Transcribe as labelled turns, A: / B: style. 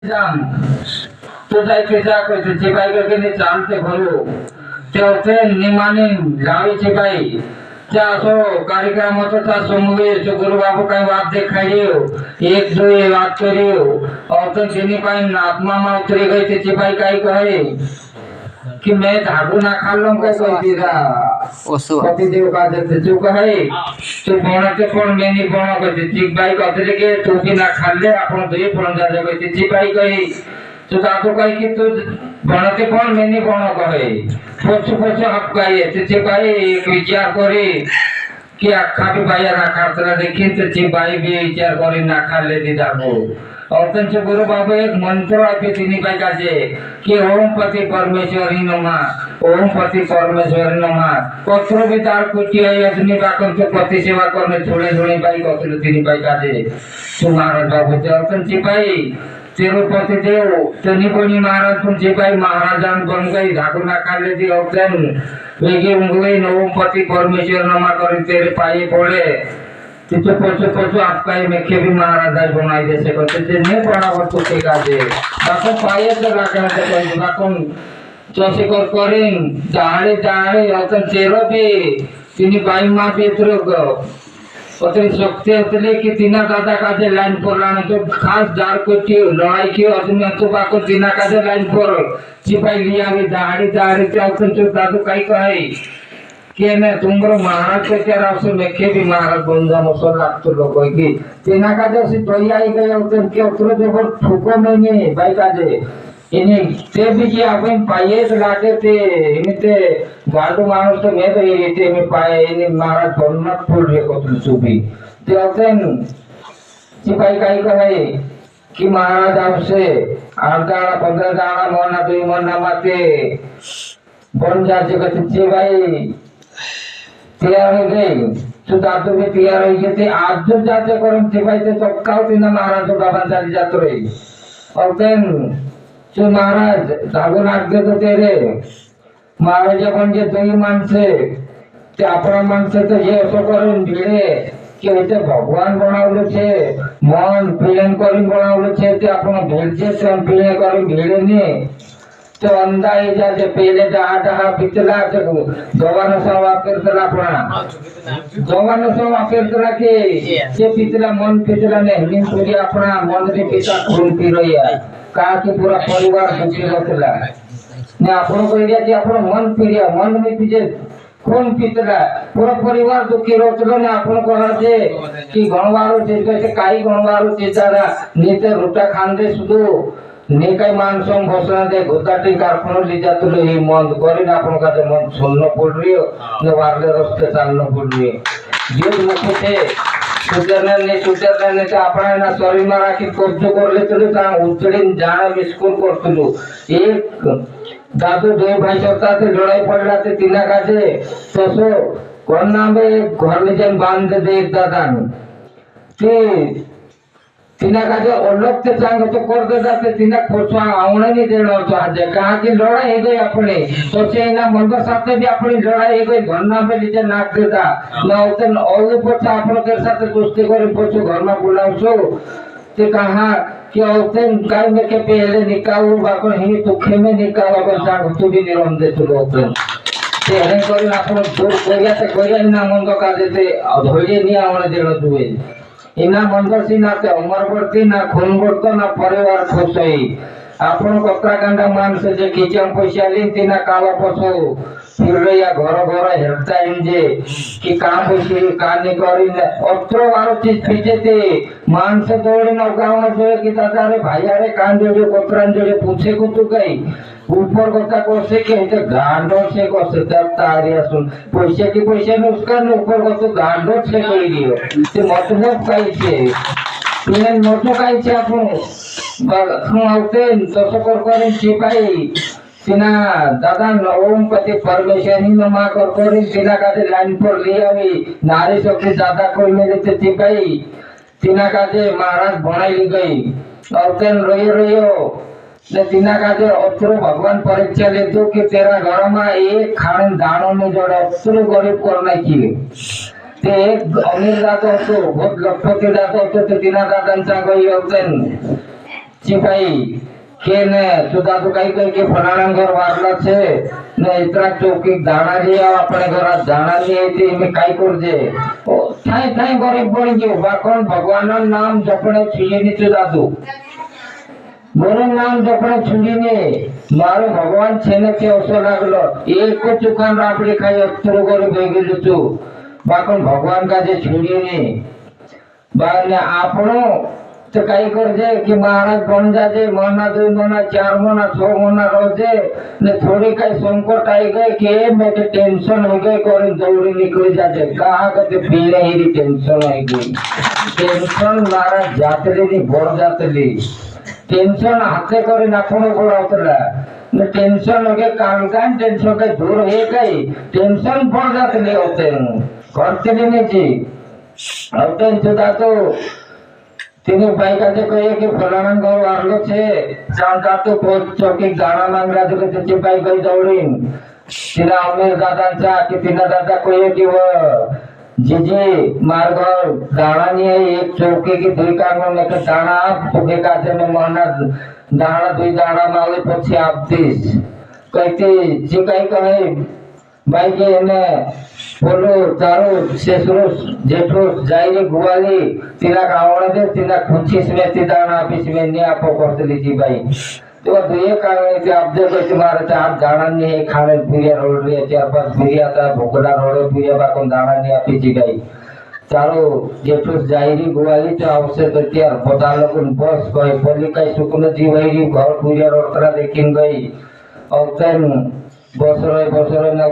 A: जाम तो जायचे जा करते चिपाई करके चालते भरू ते निमाने गावीचे बाई त्या असो कार्यक्रम होतो त्या समूहे गुरु बाबू काही बात देखाइयो एक दो ये बात करियो और तो जिनी पाई आत्मा में उतरी गई थी चिपाई काही कहे कि मैं धागू ना खा लूं को कोई दीदा पति देव का देते जो कहे तो बोणते पण मेनी बोणो कहते चिपाई कहते के तू भी ना खा ले अपन दुई पण जा कहते चिपाई कही तो दादू कही कि तू बोणते पण मेनी बोणो कहे पछू पछू हप गए तो चिपाई एक विचार करे कि अखा भी भाई ना तेरा देखी तो चिपाई भी विचार करे ना खा ले दी दागू और त्यांचे गुरु बाबा एक मंत्र आहे तिन्ही पाहिजे की ओम पति परमेश्वरी नमः ओम पति परमेश्वरी नमः पत्र भी तार कुटी है अग्नि बाकन तो पति सेवा करने थोड़े थोड़े भाई कथले तिन्ही पाहिजे तुम्हारा बाबू ते त्यांची पाई तिरुपति देव तनी कोणी महाराज तुमचे पाई महाराजान बन गई धागू ना खाले दी औतन वेगे उंगले ओम पति परमेश्वर नमः करी तेरे पाए पड़े तिथे पोचो पोचो आपका ही मेखे भी महाराज बनाई जैसे करते थे नहीं पड़ा वो तो के काजे बाको पाए तो रखना तो कोई बाको जैसे कर करें दाढ़े दाढ़े औतन चेहरा पे तिनी बाई माँ पे इतरो गो उतरी शक्ति उतले कि तीना दादा काजे लाइन पर लाने तो खास दार को टी लड़ाई की अदमी तो बाको तीना काजे लाइन पर चिपाई लिया भी दाढ़े दाढ़े के औतन तो दादू कहीं कहे के ने तुमरो महाराज के क्या रासो लेके भी महाराज बंदा मसल लागतो लोग की तेना काजे से तोई आई गए उतर के उतरो देखो ठुको में नहीं भाई काजे इन्हें ते भी जी अपन पाए तो लागे थे इन्हें ते गाड़ो मानुस तो मैं तो ये थे मैं पाए इन्हें महाराज बनना फूल रे को तुम सुबी ते उतन सिपाही काई कहे कि महाराज आपसे 8 दाड़ा 15 दाड़ा महीना 2 महीना माते बन जाते कहते भाई तैयार हो गई तो दादू भी तैयार हो गए थे आज जो जाते करम थे भाई ते चक्काओ तीन महाराज तो बाबा चली जाते रही और देन जो महाराज धागो नाक दे तो तेरे महाराज अपन जे दोई मानसे ते अपना मानसे तो ये असो करून भिडे कि होते भगवान बनावले छे मन पीलन करून बनावले छे ते आपण भेलचे सम पीले करून भिडे ने तो अंदाज जाते पहले डहा पितला गवानो सवा करतला अपना गवानो सवा करतला के से पितला मन पितला ने हिम पूरी अपना मन रे पिता खून पी रहिया का के पूरा परिवार दुखी होतला ने आपण को एरिया के आपण मन पीरिया मन में पीजे खून पितला पूरा परिवार दुखी होतलो ने आपण को जे कि गणवारो जे कैसे काई गणवारो चेचारा नेते रोटा खान दे सुदो ने काही माणसं घोषणा दे घोटाटी कारखाना लिजा तुले ही मंद करी ना आपण का मन सोलनो पड़ रही हो ने वारले रस्ते चालनो पड़ रही हो जे मुखे थे सुचरने ने आपण ना शरीर में राखी कब्ज करले तुले ता उचड़ीन जाना बिस्कुट करतलो एक दादू दो भाई होता थे लड़ाई पड़ला ते तीना काजे तसो कोण नाम घर ले जन बांध दे एक दादा ते तीना का जो अलग ते चांग तो कर दे जाते तीना खोचा आवणे नहीं देना तो आज कहा कि लड़ाई हो गई अपने तो से ना मन का साथ भी अपनी लड़ाई हो गई घरना में लीजे नाक देता ना उतन और पोछा अपन के साथ दोस्ती करे पोछो घर में बुलाओ सो ते कहा कि उतन काय में के पहले निकाऊ बाको ही तो खे में निकाऊ अगर चांग तो भी निरम दे तो उतन ते हरे करे अपन दूर कोया ते कोया ना मन का देते धोले नहीं आवणे देना दुए इना मंदसी ना ते अमरवर्ती ना खूनवर्त ना परिवार खोसई आपण कपड़ा कांडा मान से जे किचन पैसा ली तिना काला पसो फिर या घर घर हेरता इंजे कि काम होसी काने करी अत्र वारो चीज फिजेते मान से दौड़ी न गांव जो कि दादा रे भाई रे कान जोड़े कोतरान जोड़े पूछे को तू गई ऊपर कथा कोसे के ते गांडो से को से तारिया सुन पैसे की पैसे में उसका ऊपर को तो गांडो से कोई दियो ते मतलब काई छे तीन मोटो काई छे आपण हम आउते तसो कर करे चिपाई तिना दादा ओम पति परमेश्वरी नमः कर करे तिना काजे लाइन पर ले आवी नारी शक्ति दादा कोई मेरे ते चिपाई तिना काजे महाराज बनाई गई और तेन रोयो ने तिना काजे अतरो भगवान परीक्षा ले दो कि तेरा घर में एक खान दानों में जोड़ा अतरो गरीब करना की ते एक अमीर दादा तो बहुत लखपति दादा तो तिना दादा चा गई होते સિપાઈ કે ને તું દાદુ કઈ કઈ કે ફલાણા ઘર વારલા છે ને ઇતરા ચોકી દાણા જે આપણે ઘર દાણા જે હતી મેં કઈ કરજે થાય થાય ગરીબ પડી ગયો બાકોણ ભગવાનનું નામ જપણે છીએ ની તું દાદુ મારું નામ જપણે છૂડીને મારો ભગવાન છે ને તે અવસર લાગલો એક ચુકાન રાપડી ખાઈ અસ્ત્રો કરી ભઈ ગયેલું છું બાકોણ ભગવાન કાજે છૂડીને બાને આપણો તો કઈ કરજે કે માણસ બન જાજે મહિના 2 મહિના 4 મહિના 6 મહિના રોજે ને થોડી કઈ સંકટ આવી ગઈ કે મેં ટેન્શન હો ગઈ કરી દৌડી નીકળી જાજે કહા કે પીલે હીરી ટેન્શન આવી ગઈ ટેન્શન મારા જાતરીની ભોળ જાતલી ટેન્શન હાથે કરી નાખવાનું બોલાવતલા ને ટેન્શન હો કે કામ ટેન્શન કઈ દૂર હે કઈ ટેન્શન ભોળ જાતલી હોતે કરતી નથી આવતે જુદા તો તેને ભાઈ કાજે કહે કે ફલાણા ઘર વારલો છે ચાંદા તો પોત ચોકી ગાણા માંગરા જો કે તે ભાઈ ગઈ દौड़ी તેના અમીર દાદાचा કે તેના દાદા કહે કે વ જીજી માર ઘર દાણા ની એક ચોકી की दुई कांगो में के दाણા આપ તો કે કાજે મે મહના દાણા दुई દાણા માલે પછી આપતીસ કઈતી જે કઈ કહે ભાઈ કે એને બોલો તારો સેસરો જેઠો જાયરી ગુવાલી તેના ગાવડે દે તેના ખુંચી મે તે દાણા આપીશ મે ને આપો કરતલી જી ભાઈ તો દુએ કારણે કે આપજે કે મારે ચાર દાણા ની ખાણે ભૂરિયા રોડ રે 4-5 ભૂરિયા તા ભોગડા રોડે ભૂરિયા બાકો દાણા ની આપી જી ભાઈ તારો જેઠો જાયરી ગુવાલી તો આવશે તો ત્યાર પોતા લોકો બસ કોઈ બોલી કઈ સુકન જીવાયરી ઘર ભૂરિયા રોડ તરા દેખીન ગઈ અવતન બસરો ને